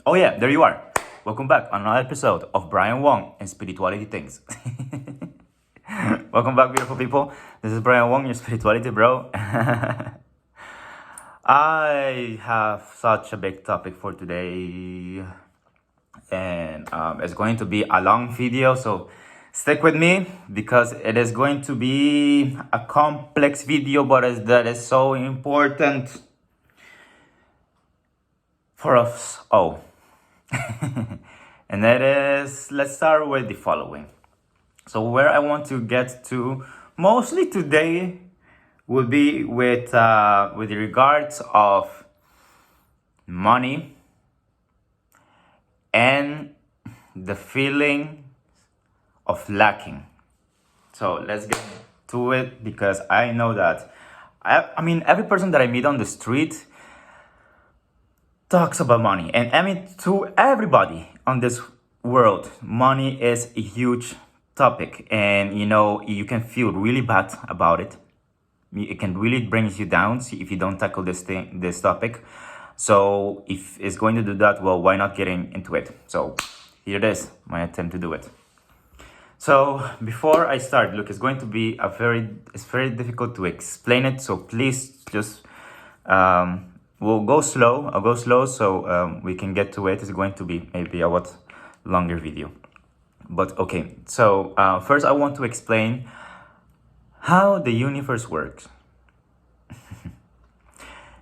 Oh yeah, there you are. Welcome back on another episode of Brian Wong and Spirituality Things. Welcome back, beautiful people. This is Brian Wong, your spirituality bro. I have such a big topic for today, and it's going to be a long video, so stick with me because it is going to be a complex video, but that is so important for us all. And that is, let's start with the following. So where I want to get to mostly today would be with the regards of money and the feeling of lacking. So let's get to it because I know that I mean every person that I meet on the street talks about money, and I mean to everybody on this world, money is a huge topic, and you can feel really bad about it. It can really bring you down if you don't tackle this topic. So if it's going to do that, well, why not getting into it? So here it is, my attempt to do it. So before I start, look, it's going to be it's very difficult to explain it. So please just we'll go slow. I'll go slow so we can get to it. It's going to be maybe a what longer video. But okay, so first I want to explain how the universe works.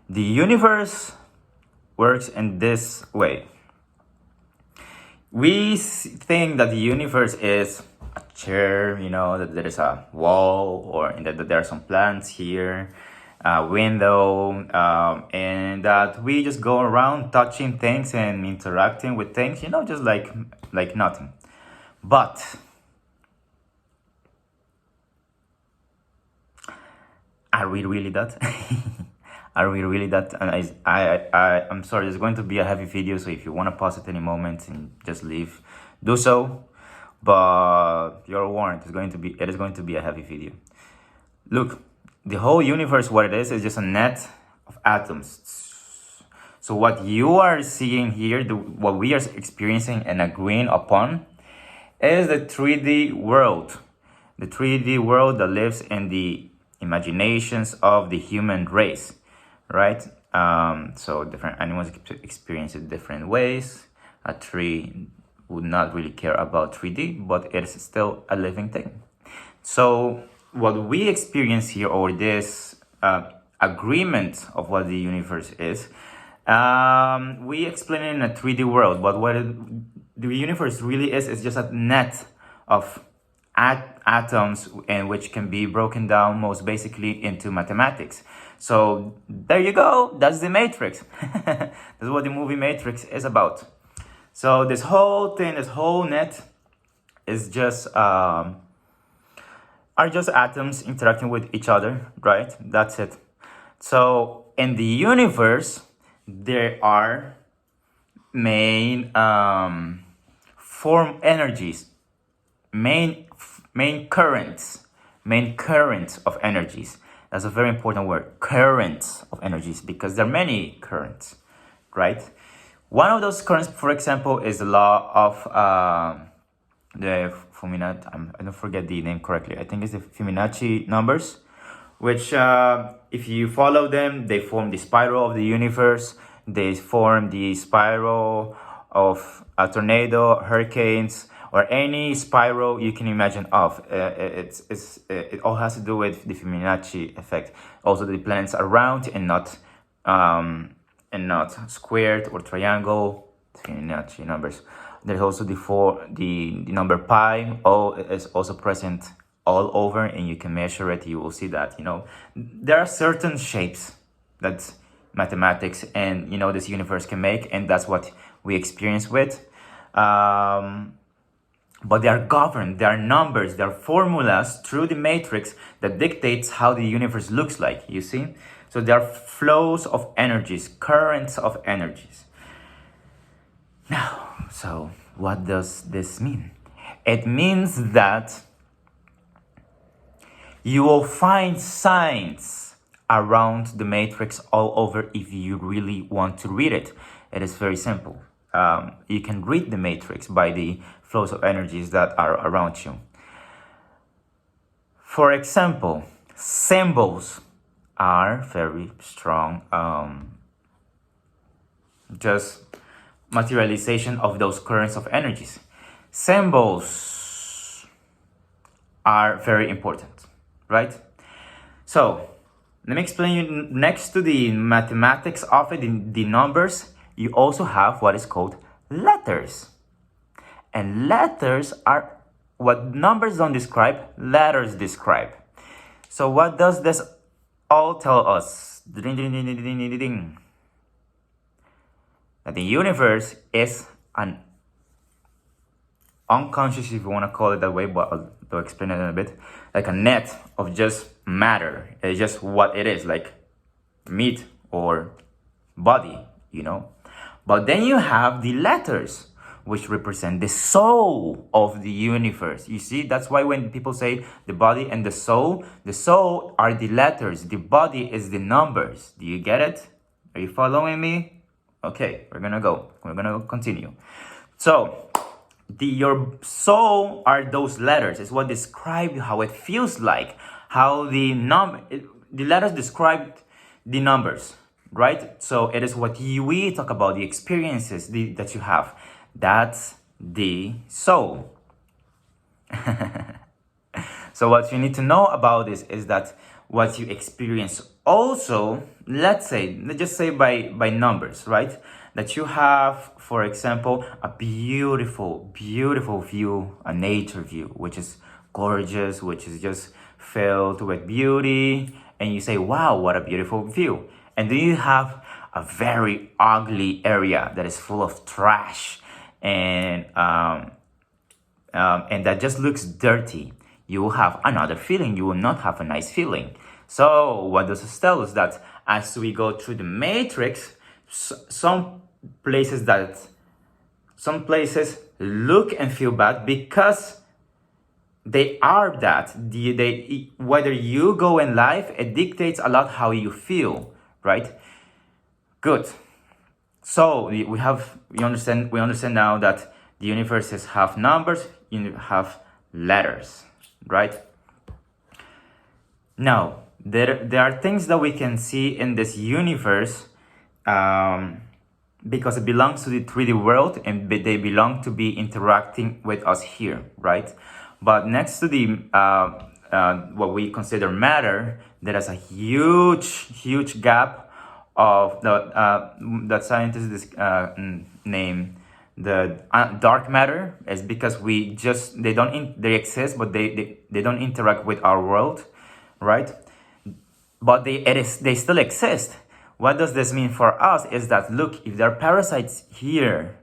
The universe works in this way. We think that the universe is a chair, that there is a wall, or that there are some plants here, a window, and that we just go around touching things and interacting with things, just like nothing. But are we really that? Are we really that? And I'm sorry, it's going to be a heavy video, so if you want to pause at any moment and just leave, do so. But you're warned, it is going to be a heavy video. Look, the whole universe, what it is just a net of atoms. So what you are seeing here, what we are experiencing and agreeing upon, is the 3D world. The 3D world that lives in the imaginations of the human race, right? So different animals experience it different ways. A tree would not really care about 3D, but it is still a living thing. So what we experience here, or this agreement of what the universe is, we explain it in a 3D world, but the universe really is just a net of atoms, and which can be broken down most basically into mathematics. So there you go, that's the Matrix. That's what the movie Matrix is about. So this whole thing, this whole net is just are just atoms interacting with each other, right? That's it. So in the universe, there are main form energies, main currents of energies. That's a very important word, currents of energies, because there are many currents, right? One of those currents, for example, is the law of the Fibonacci. I don't forget the name correctly. I think it's the Fibonacci numbers, which if you follow them, they form the spiral of the universe. They form the spiral of a tornado, hurricanes, or any spiral you can imagine of. It all has to do with the Fibonacci effect. Also, the planets are round and not squared or triangle. Fibonacci numbers. There's also the number pi. Is also present all over, and you can measure it. You will see that there are certain shapes that mathematics and this universe can make, and that's what we experience with. But they are governed, they are numbers, they are formulas through the matrix that dictates how the universe looks like, you see? So there are flows of energies, currents of energies. Now, so what does this mean? It means that you will find signs around the matrix all over if you really want to read it. It is very simple. you can read the matrix by the flows of energies that are around you. For example, symbols are very strong, just materialization of those currents of energies. Symbols are very important, right? So let me explain you, next to the mathematics of it, the numbers, you also have what is called letters. And letters are what numbers don't describe, letters describe. So what does this all tell us? Ding, ding, ding, ding, ding, ding, ding. That the universe is an unconscious, if you want to call it that way, but I'll explain it in a bit, like a net of just matter. It's just what it is, like meat or body, you know. But then you have the letters, which represent the soul of the universe. You see, that's why when people say the body and the soul are the letters, the body is the numbers. Do you get it? Are you following me? Okay, we're gonna continue. So your soul are those letters. It's what describe how it feels like, how the letters describe the numbers, right? So it is what we talk about, the experiences that you have. That's the soul. So what you need to know about this is that what you experience also, let's just say by numbers, right? That you have, for example, a beautiful view, a nature view, which is gorgeous, which is just filled with beauty, and you say, wow, what a beautiful view. And then you have a very ugly area that is full of trash and that just looks dirty. You will have another feeling. You will not have a nice feeling. So what does this tell us? That as we go through the matrix, some places look and feel bad because they are that. Whether you go in life, it dictates a lot how you feel, right? Good. So we understand now that the universe have numbers, you have letters, right? Now, there are things that we can see in this universe because it belongs to the 3D world and they belong to be interacting with us here, right? But next to the what we consider matter, there is a huge gap of that scientists name the dark matter. Is because they exist, but they don't interact with our world, right? But they still exist. What does this mean for us? Is that, look, if there are parasites here,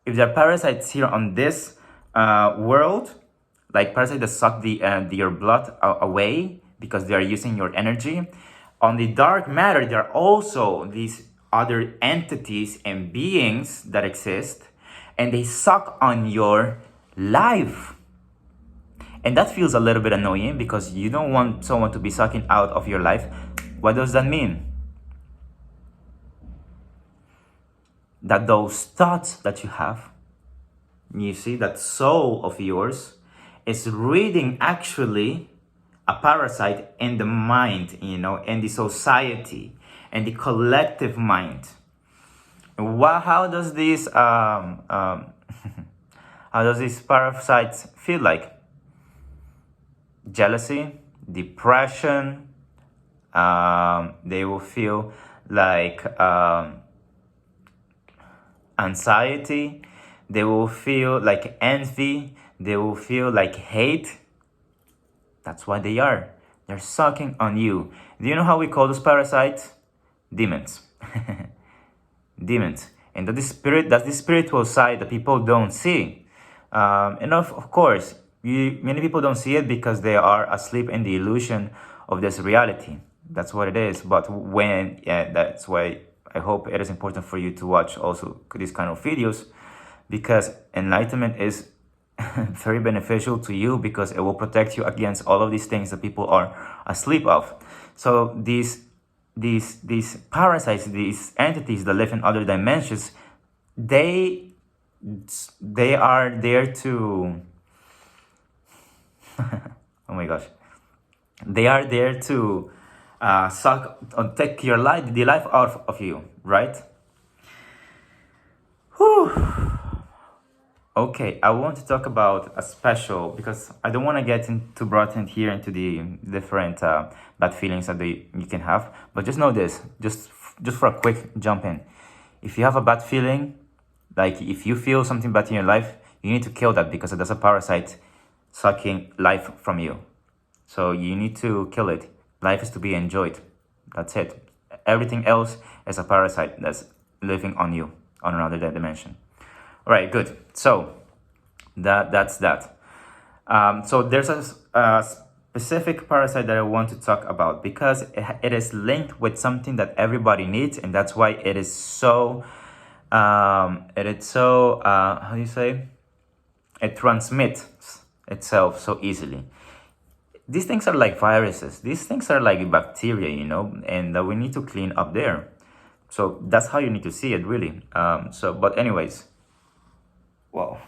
on this world, like parasites that suck your blood away because they are using your energy, on the dark matter, there are also these other entities and beings that exist, and they suck on your life. And that feels a little bit annoying because you don't want someone to be sucking out of your life. What does that mean? That those thoughts that you have, you see, that soul of yours is reading actually a parasite in the mind, in the society, and the collective mind. How does this how does these parasites feel like? Jealousy, depression. They will feel like anxiety. They will feel like envy. They will feel like hate. That's what they are. They're sucking on you. Do you know how we call those parasites? Demons. Demons. And that's the spiritual side that people don't see. And of course, many people don't see it because they are asleep in the illusion of this reality. That's what it is. But that's why I hope it is important for you to watch also these kind of videos, because enlightenment is very beneficial to you, because it will protect you against all of these things that people are asleep of. So these parasites, these entities that live in other dimensions, they they are there to, oh my gosh, they are there to suck or take your life, the life out of you, right? Okay, I want to talk about a special, because I don't want to get into brought in here into the different bad feelings that you can have. But just know this, just for a quick jump in. If you have a bad feeling, like if you feel something bad in your life, you need to kill that, because that's a parasite sucking life from you. So you need to kill it. Life is to be enjoyed. That's it. Everything else is a parasite that's living on you on another dimension. All right, good. So that's that. So there's a specific parasite that I want to talk about, because it is linked with something that everybody needs, and that's why it is so. It is so. How do you say? It transmits itself so easily. These things are like viruses. These things are like bacteria, and we need to clean up there. So that's how you need to see it, really. But anyways, wow.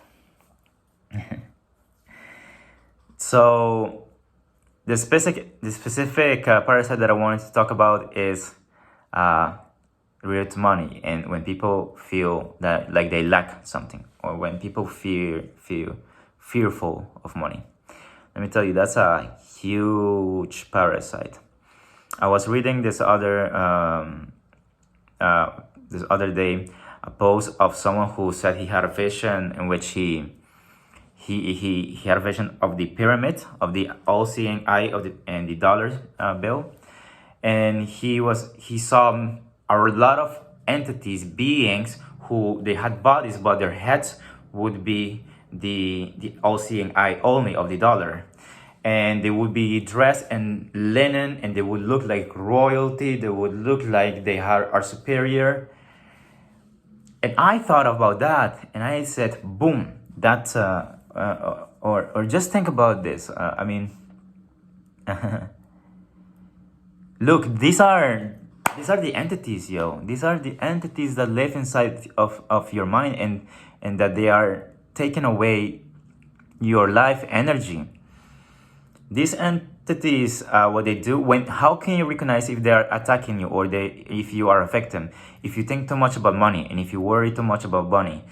So the specific parasite that I wanted to talk about is uh, related to money, and when people feel that like they lack something, or when people feel fearful of money. Let me tell you, that's a huge parasite. I was reading this other day a post of someone who said he had a vision in which he had a vision of the pyramid, of the all-seeing eye of the dollar bill, and he saw a lot of entities, beings who they had bodies, but their heads would be the all-seeing eye only of the dollar, and they would be dressed in linen, and they would look like royalty. They would look like they are superior. And I thought about that, and I said, boom, that's or just think about this. I mean, look, these are the entities, yo. These are the entities that live inside of your mind, and that they are taking away your life energy. These entities, what they do, how can you recognize if they are attacking you, or if you are a victim? If you think too much about money, and if you worry too much about money,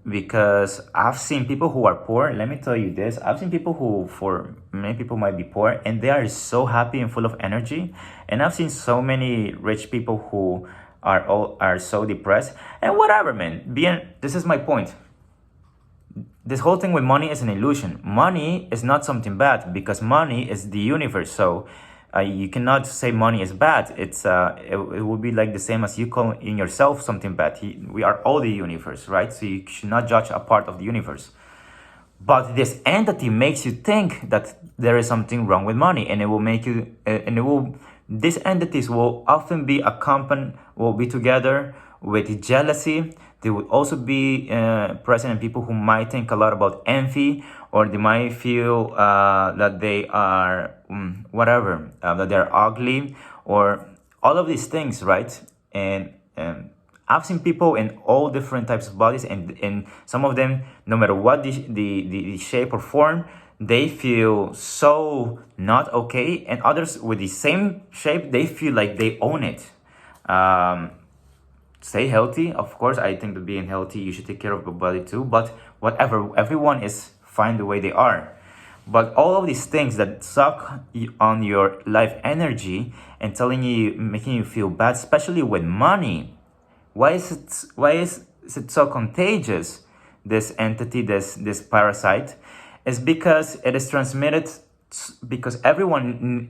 because I've seen people who are poor. Let me tell you this: I've seen people who, for many people, might be poor, and they are so happy and full of energy. And I've seen so many rich people who are so depressed. And whatever, man. This is my point. This whole thing with money is an illusion. Money is not something bad, because money is the universe. So you cannot say money is bad. It would be like the same as you calling yourself something bad. We are all the universe, right? So you should not judge a part of the universe. But this entity makes you think that there is something wrong with money, and it will make you, and it will. These entities will often be will be together with jealousy. They would also be present in people who might think a lot about envy, or they might feel that they are whatever, that they're ugly, or all of these things, right? And I've seen people in all different types of bodies, and some of them, no matter what the shape or form, they feel so not okay, and others with the same shape, they feel like they own it. Stay healthy, of course. I think that being healthy, you should take care of your body too, but whatever, everyone is fine the way they are. But all of these things that suck on your life energy and making you feel bad, especially with money. Why is it so contagious? This entity, this parasite, is because it is transmitted, because everyone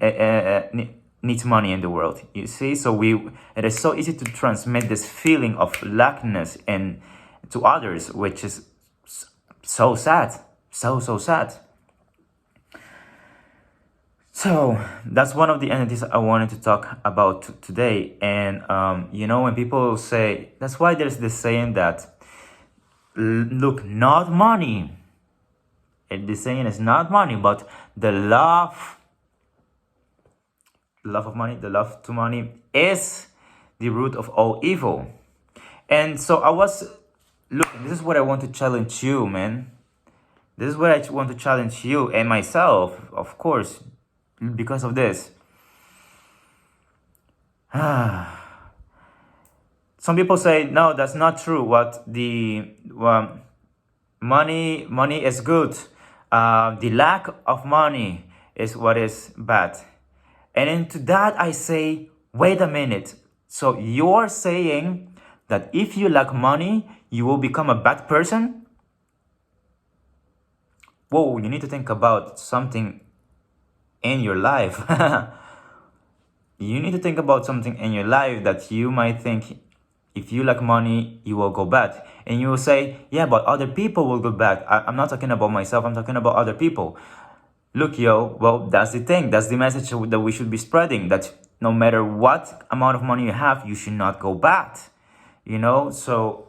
needs money in the world. You see, so it is so easy to transmit this feeling of lackness and to others, which is so sad, so sad. So that's one of the entities I wanted to talk about today. And when people say, that's why there's this saying that, look, not money. The saying is not money, but the love of money, the love to money is the root of all evil. And so I was look, this is what I want to challenge you, man. This is what I want to challenge you and myself, of course, because of this. Some people say, no, that's not true. What the money is good. The lack of money is what is bad. And into that I say, wait a minute. So you're saying that if you lack money, you will become a bad person? Whoa, you need to think about something in your life. You need to think about something in your life that you might think if you lack money, you will go bad. And you will say, yeah, but other people will go bad. I'm not talking about myself, I'm talking about other people. Look, yo, well, that's the thing. That's the message that we should be spreading. That no matter what amount of money you have, you should not go bad. So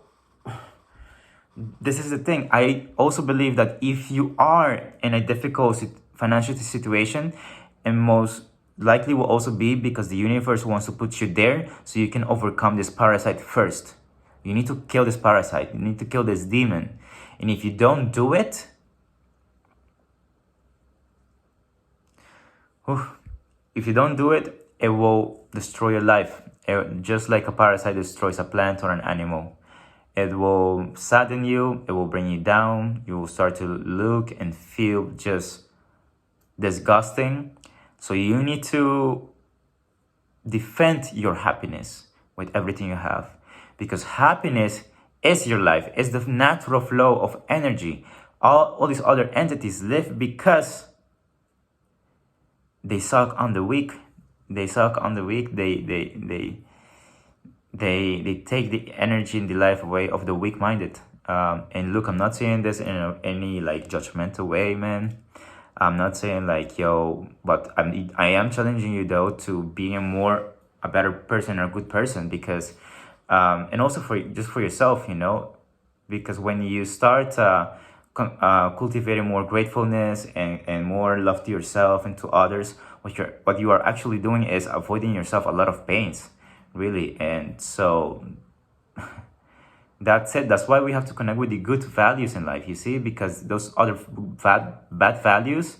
this is the thing. I also believe that if you are in a difficult financial situation, and most likely will also be because the universe wants to put you there so you can overcome this parasite first. You need to kill this parasite. You need to kill this demon. And if you don't do it, it will destroy your life. Just like a parasite destroys a plant or an animal. It will sadden you, it will bring you down, you will start to look and feel just disgusting. So you need to defend your happiness with everything you have. Because happiness is your life, it's the natural flow of energy. All these other entities live because they suck on the weak. They take the energy in the life away of the weak-minded. And look, I'm not saying this in any like judgmental way, man. I'm not saying like, yo, but I am challenging you though to be a better person or a good person, because and also for yourself, because when you start cultivating more gratefulness and more love to yourself and to others, what you are actually doing is avoiding yourself a lot of pains, really. And so that's it. That's why we have to connect with the good values in life, you see, because those other bad values,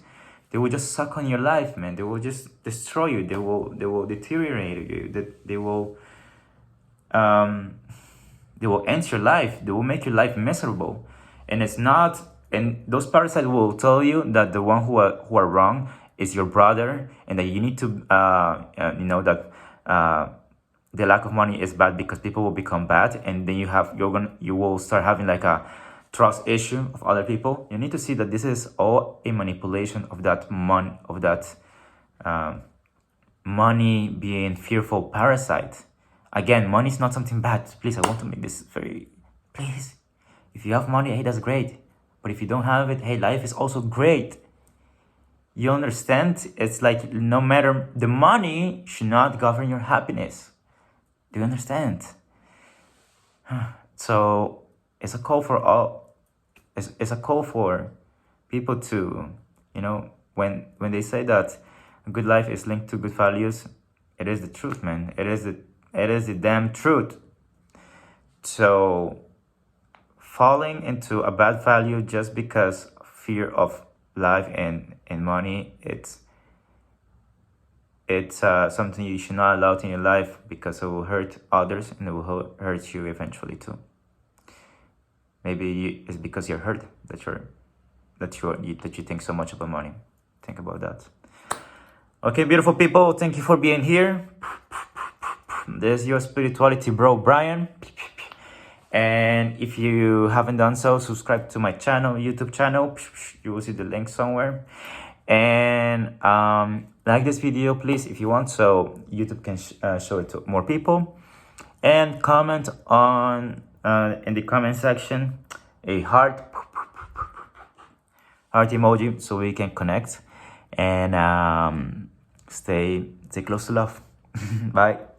they will just suck on your life, man. They will just destroy you. They will deteriorate you. They will end your life. They will make your life miserable. And it's not, and those parasites will tell you that the one who are wrong is your brother, and that you need to that the lack of money is bad because people will become bad, and then you will start having like a trust issue of other people. You need to see that this is all a manipulation of that money being fearful parasite. Again, money is not something bad. Please, I want to make this very, please. If you have money, hey, that's great. But if you don't have it, hey, life is also great. You understand? It's like no matter, the money should not govern your happiness. Do you understand? So it's a call for all. It's a call for people to, when they say that a good life is linked to good values, it is the truth, man. It is the damn truth. So falling into a bad value just because fear of life and money, it's something you should not allow in your life, because it will hurt others and it will hurt you eventually too. Maybe it's because you're hurt that you think so much about money. Think about that. Okay, beautiful people, thank you for being here. This is your spirituality bro, Brian. And if you haven't done so, subscribe to my channel, YouTube channel. You will see the link somewhere. And like this video, please, if you want, so YouTube can show it to more people. And comment on in the comment section a heart emoji so we can connect and stay close to love. Bye.